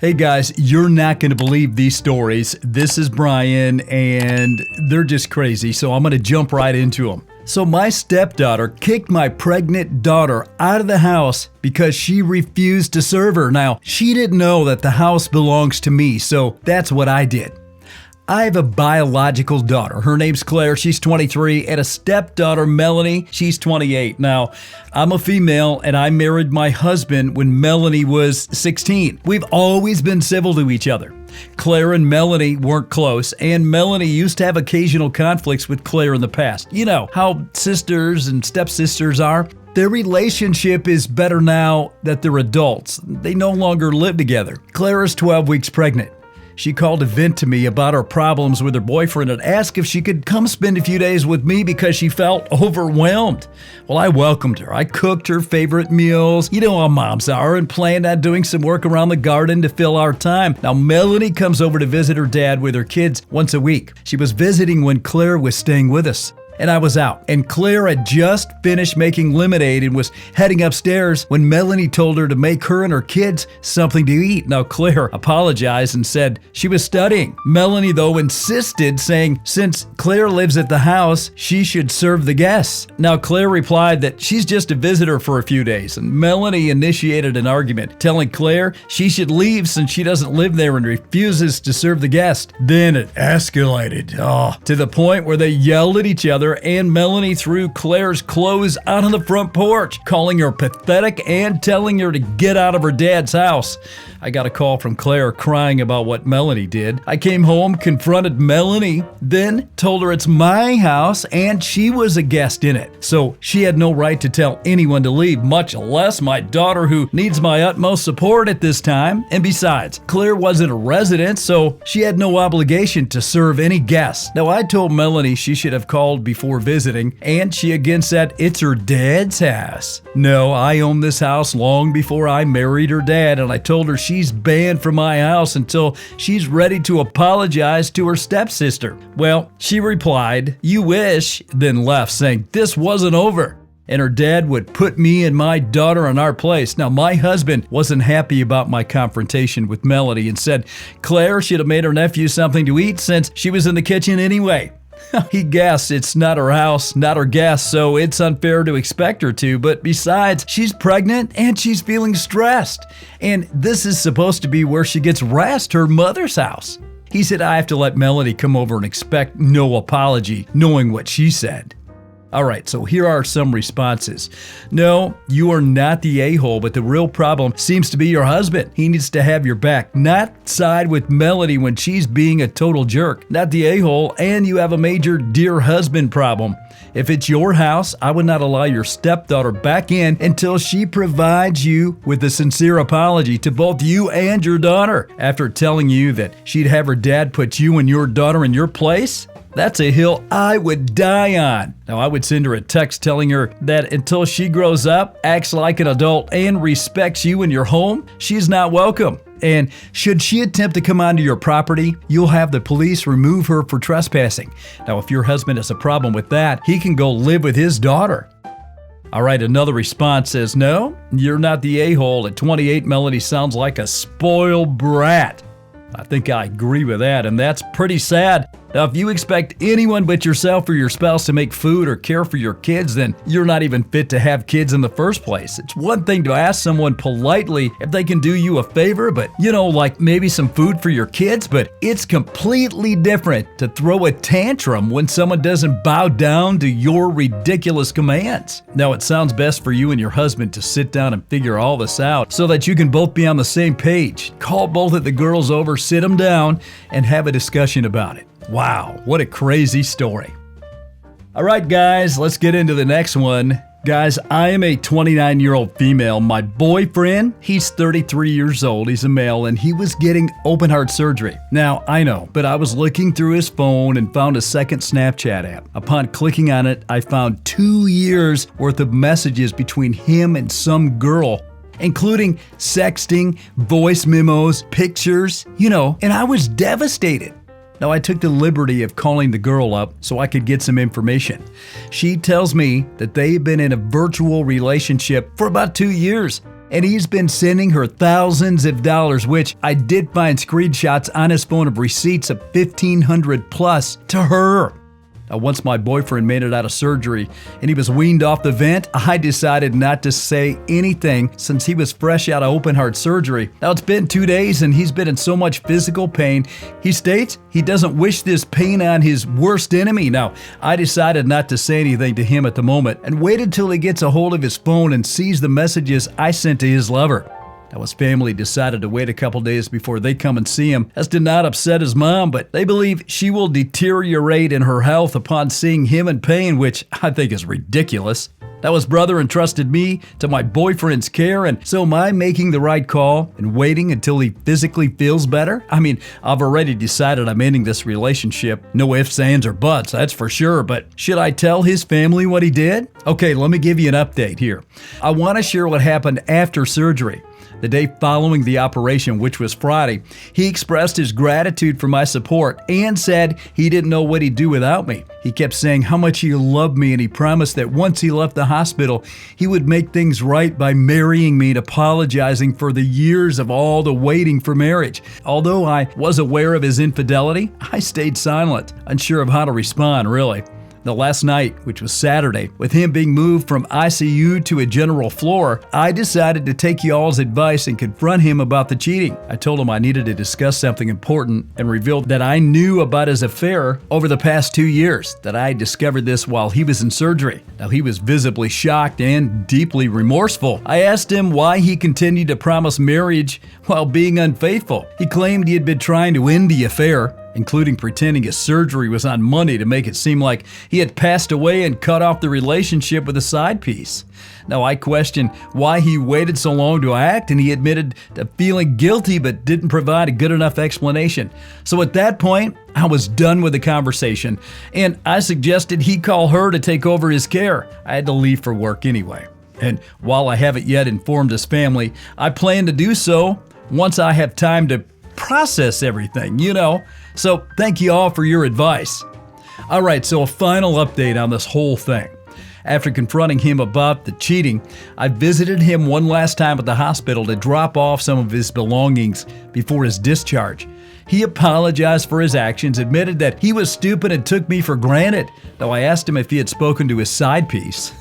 Hey guys, you're not going to believe these stories. This is Brian, and they're just crazy, so I'm going to jump right into them. So my stepdaughter kicked my pregnant daughter out of the house because she refused to serve her. Now, she didn't know that the house belongs to me, so that's what I did. I have a biological daughter. Her name's Claire. She's 23, and a stepdaughter, Melanie. She's 28. Now, I'm a female, and I married my husband when Melanie was 16. We've always been civil to each other. Claire and Melanie weren't close, and Melanie used to have occasional conflicts with Claire in the past. You know how sisters and stepsisters are. Their relationship is better now that they're adults. They no longer live together. Claire is 12 weeks pregnant. She called to vent to me about her problems with her boyfriend and asked if she could come spend a few days with me because she felt overwhelmed. Well, I welcomed her. I cooked her favorite meals, you know how moms are, and planned on doing some work around the garden to fill our time. Now, Melanie comes over to visit her dad with her kids once a week. She was visiting when Claire was staying with us. And I was out. And Claire had just finished making lemonade and was heading upstairs when Melanie told her to make her and her kids something to eat. Now, Claire apologized and said she was studying. Melanie, though, insisted, saying since Claire lives at the house, she should serve the guests. Now, Claire replied that she's just a visitor for a few days. And Melanie initiated an argument, telling Claire she should leave since she doesn't live there and refuses to serve the guest. Then it escalated to the point where they yelled at each other, and Melanie threw Claire's clothes out on the front porch, calling her pathetic and telling her to get out of her dad's house. I got a call from Claire crying about what Melanie did. I came home, confronted Melanie, then told her it's my house and she was a guest in it. So she had no right to tell anyone to leave, much less my daughter, who needs my utmost support at this time. And besides, Claire wasn't a resident, so she had no obligation to serve any guests. Now, I told Melanie she should have called before visiting, and she again said it's her dad's house. No, I owned this house long before I married her dad, and I told her she's banned from my house until she's ready to apologize to her stepsister. Well, she replied, "You wish," then left, saying this wasn't over, and her dad would put me and my daughter in our place. Now, my husband wasn't happy about my confrontation with Melanie and said Claire should have made her nephew something to eat since she was in the kitchen anyway. He guessed it's not her house, not her guest, so it's unfair to expect her to. But besides, she's pregnant and she's feeling stressed. And this is supposed to be where she gets rest, her mother's house. He said I have to let Melanie come over and expect no apology, knowing what she said. All right, so here are some responses. No, you are not the a-hole, but the real problem seems to be your husband. He needs to have your back, not side with Melanie when she's being a total jerk. Not the a-hole, and you have a major dear husband problem. If it's your house, I would not allow your stepdaughter back in until she provides you with a sincere apology to both you and your daughter. After telling you that she'd have her dad put you and your daughter in your place, that's a hill I would die on. Now, I would send her a text telling her that until she grows up, acts like an adult, and respects you and your home, she's not welcome. And should she attempt to come onto your property, you'll have the police remove her for trespassing. Now, if your husband has a problem with that, he can go live with his daughter. All right, another response says, no, you're not the a-hole. At 28, Melanie sounds like a spoiled brat. I think I agree with that, and that's pretty sad. Now, if you expect anyone but yourself or your spouse to make food or care for your kids, then you're not even fit to have kids in the first place. It's one thing to ask someone politely if they can do you a favor, but like maybe some food for your kids, but it's completely different to throw a tantrum when someone doesn't bow down to your ridiculous commands. Now, it sounds best for you and your husband to sit down and figure all this out so that you can both be on the same page. Call both of the girls over, sit them down, and have a discussion about it. Wow, what a crazy story. All right, guys, let's get into the next one. Guys, I am a 29-year-old female. My boyfriend, he's 33 years old. He's a male, and he was getting open heart surgery. Now, I know, but I was looking through his phone and found a second Snapchat app. Upon clicking on it, I found 2 years worth of messages between him and some girl, including sexting, voice memos, pictures, and I was devastated. Now, I took the liberty of calling the girl up so I could get some information. She tells me that they've been in a virtual relationship for about 2 years, And he's been sending her thousands of dollars, which I did find screenshots on his phone of receipts of $1,500 plus to her. Now, once my boyfriend made it out of surgery and he was weaned off the vent, I decided not to say anything since he was fresh out of open heart surgery. Now, it's been 2 days and he's been in so much physical pain. He states he doesn't wish this pain on his worst enemy. Now, I decided not to say anything to him at the moment and waited till he gets a hold of his phone and sees the messages I sent to his lover. Now, his family decided to wait a couple days before they come and see him, as to not upset his mom, but they believe she will deteriorate in her health upon seeing him in pain, which I think is ridiculous. Now, his brother entrusted me to my boyfriend's care, and so am I making the right call and waiting until he physically feels better? I mean, I've already decided I'm ending this relationship. No ifs, ands, or buts, that's for sure, but should I tell his family what he did? Okay, let me give you an update here. I want to share what happened after surgery. The day following the operation, which was Friday, he expressed his gratitude for my support and said he didn't know what he'd do without me. He kept saying how much he loved me, and he promised that once he left the hospital, he would make things right by marrying me and apologizing for the years of all the waiting for marriage. Although I was aware of his infidelity, I stayed silent, unsure of how to respond, really. The last night, which was Saturday, with him being moved from ICU to a general floor, I decided to take y'all's advice and confront him about the cheating. I told him I needed to discuss something important and revealed that I knew about his affair over the past 2 years, that I discovered this while he was in surgery. Now, he was visibly shocked and deeply remorseful. I asked him why he continued to promise marriage while being unfaithful. He claimed he had been trying to end the affair, including pretending his surgery was on money to make it seem like he had passed away and cut off the relationship with a side piece. Now, I questioned why he waited so long to act, and he admitted to feeling guilty but didn't provide a good enough explanation. So at that point, I was done with the conversation, and I suggested he call her to take over his care. I had to leave for work anyway. And while I haven't yet informed his family, I plan to do so once I have time to process everything, So thank you all for your advice. All right, so a final update on this whole thing. After confronting him about the cheating, I visited him one last time at the hospital to drop off some of his belongings before his discharge. He apologized for his actions, admitted that he was stupid and took me for granted, though I asked him if he had spoken to his side piece.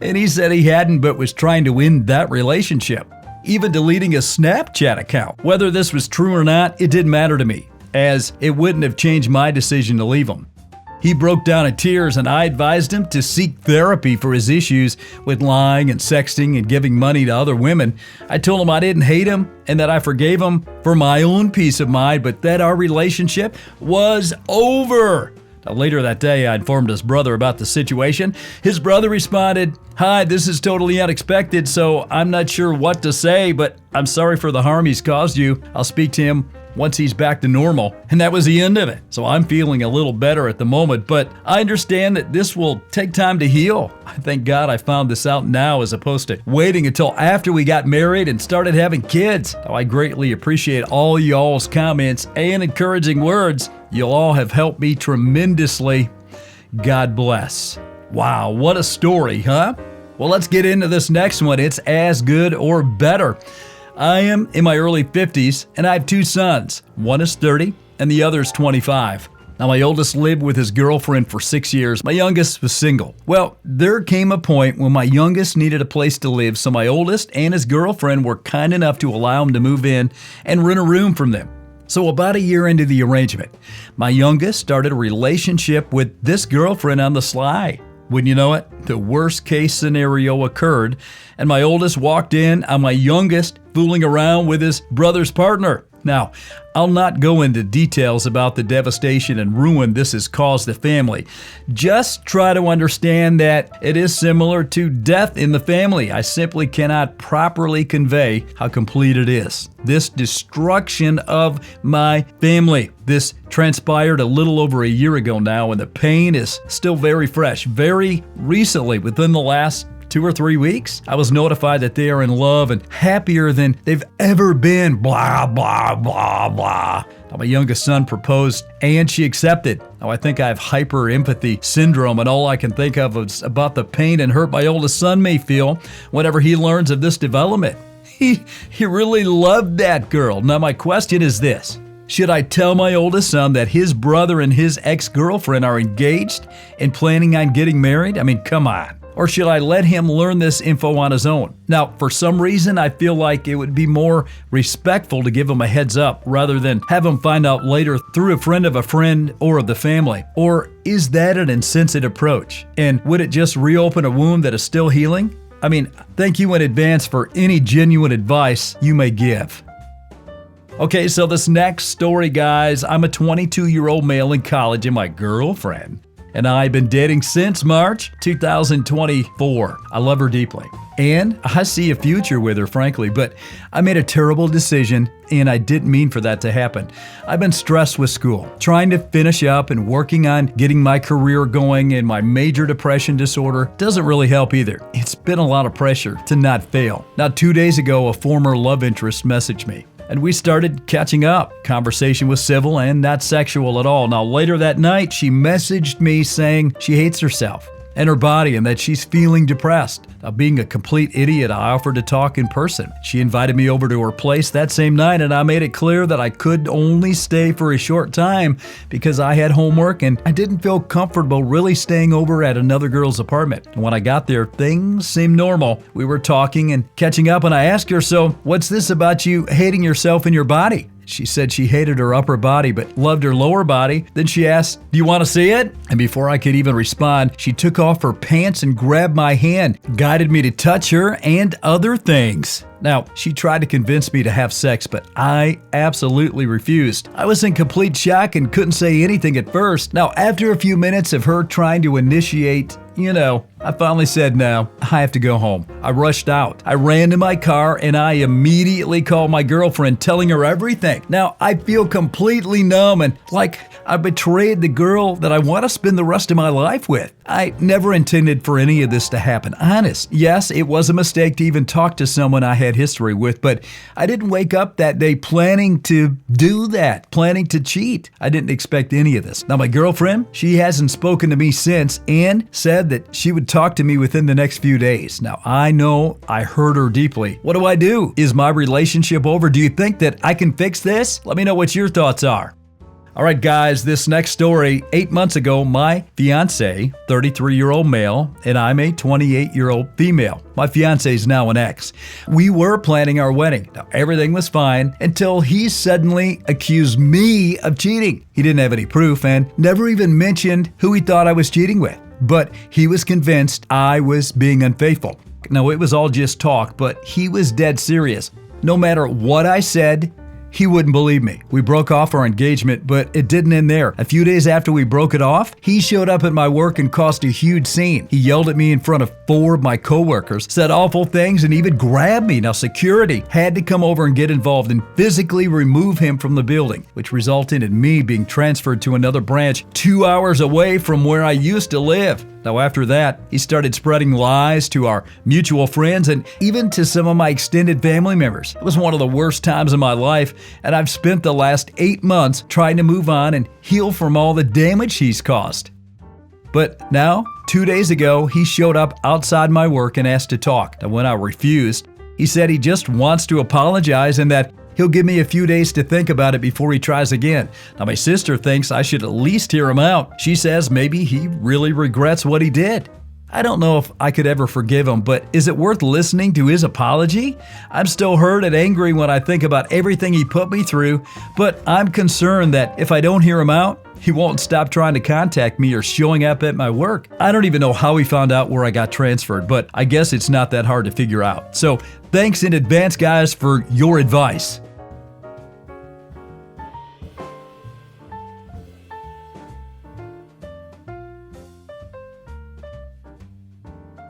And he said he hadn't, but was trying to end that relationship, even deleting his Snapchat account. Whether this was true or not, it didn't matter to me, as it wouldn't have changed my decision to leave him. He broke down in tears, and I advised him to seek therapy for his issues with lying and sexting and giving money to other women. I told him I didn't hate him and that I forgave him for my own peace of mind, but that our relationship was over. Now, later that day, I informed his brother about the situation. His brother responded, "Hi, this is totally unexpected, so I'm not sure what to say, but I'm sorry for the harm he's caused you. I'll speak to him once he's back to normal." And that was the end of it. So I'm feeling a little better at the moment, but I understand that this will take time to heal. I thank God I found this out now as opposed to waiting until after we got married and started having kids. Now, I greatly appreciate all y'all's comments and encouraging words. You'll all have helped me tremendously. God bless. Wow, what a story, huh? Well, let's get into this next one. It's as good or better. I am in my early 50s, and I have 2 sons. One is 30, and the other is 25. Now, my oldest lived with his girlfriend for 6 years. My youngest was single. Well, there came a point when my youngest needed a place to live, so my oldest and his girlfriend were kind enough to allow him to move in and rent a room from them. So about a year into the arrangement, my youngest started a relationship with this girlfriend on the sly. Wouldn't you know it, the worst case scenario occurred, and my oldest walked in on my youngest fooling around with his brother's partner. Now, I'll not go into details about the devastation and ruin this has caused the family. Just try to understand that it is similar to death in the family. I simply cannot properly convey how complete it is. This destruction of my family. This transpired a little over a year ago now, and the pain is still very fresh. Very recently, within the last 2 or 3 weeks, I was notified that they are in love and happier than they've ever been. Blah, blah, blah, blah. Now, my youngest son proposed and she accepted. Now, I think I have hyper empathy syndrome, and all I can think of is about the pain and hurt my oldest son may feel whenever he learns of this development. He really loved that girl. Now, my question is this. Should I tell my oldest son that his brother and his ex-girlfriend are engaged and planning on getting married? I mean, come on. Or should I let him learn this info on his own? Now, for some reason, I feel like it would be more respectful to give him a heads up rather than have him find out later through a friend of a friend or of the family. Or is that an insensitive approach? And would it just reopen a wound that is still healing? I mean, thank you in advance for any genuine advice you may give. Okay, so this next story, guys, I'm a 22-year-old male in college and my girlfriend and I've been dating since March 2024. I love her deeply. And I see a future with her, frankly, but I made a terrible decision and I didn't mean for that to happen. I've been stressed with school, trying to finish up and working on getting my career going, and my major depression disorder doesn't really help either. It's been a lot of pressure to not fail. Now, 2 days ago, a former love interest messaged me, and we started catching up. Conversation was civil and not sexual at all. Now, later that night, she messaged me saying she hates herself and her body and that she's feeling depressed. Now, being a complete idiot, I offered to talk in person. She invited me over to her place that same night, and I made it clear that I could only stay for a short time because I had homework and I didn't feel comfortable really staying over at another girl's apartment. And when I got there, things seemed normal. We were talking and catching up, and I asked her, "So what's this about you hating yourself and your body?" She said she hated her upper body but loved her lower body. Then she asked, "Do you want to see it?" And before I could even respond, she took off her pants and grabbed my hand, guided me to touch her and other things. Now, she tried to convince me to have sex, but I absolutely refused. I was in complete shock and couldn't say anything at first. Now, after a few minutes of her trying to initiate, I finally said, "No, I have to go home." I rushed out. I ran to my car and I immediately called my girlfriend, telling her everything. Now, I feel completely numb and like I betrayed the girl that I want to spend the rest of my life with. I never intended for any of this to happen, honest. Yes, it was a mistake to even talk to someone I had history with, but I didn't wake up that day planning to do that, planning to cheat. I didn't expect any of this. Now, my girlfriend, she hasn't spoken to me since and said that she would talk to me within the next few days. Now, I know I hurt her deeply. What do I do? Is my relationship over? Do you think that I can fix this? Let me know what your thoughts are. All right, guys, this next story, 8 months ago, my fiance, 33-year-old male, and I'm a 28-year-old female. My fiance is now an ex. We were planning our wedding. Now, everything was fine until he suddenly accused me of cheating. He didn't have any proof and never even mentioned who he thought I was cheating with. But he was convinced I was being unfaithful. Now, it was all just talk, but he was dead serious. No matter what I said, he wouldn't believe me. We broke off our engagement, but it didn't end there. A few days after we broke it off, he showed up at my work and caused a huge scene. He yelled at me in front of 4 of my coworkers, said awful things, and even grabbed me. Now, security had to come over and get involved and physically remove him from the building, which resulted in me being transferred to another branch 2 hours away from where I used to live. Now, after that, he started spreading lies to our mutual friends and even to some of my extended family members. It was one of the worst times of my life, and I've spent the last 8 months trying to move on and heal from all the damage he's caused. But now, 2 days ago, he showed up outside my work and asked to talk. And when I refused, he said he just wants to apologize and that he'll give me a few days to think about it before he tries again. Now, my sister thinks I should at least hear him out. She says maybe he really regrets what he did. I don't know if I could ever forgive him, but is it worth listening to his apology? I'm still hurt and angry when I think about everything he put me through, but I'm concerned that if I don't hear him out, he won't stop trying to contact me or showing up at my work. I don't even know how he found out where I got transferred, but I guess it's not that hard to figure out. So thanks in advance, guys, for your advice.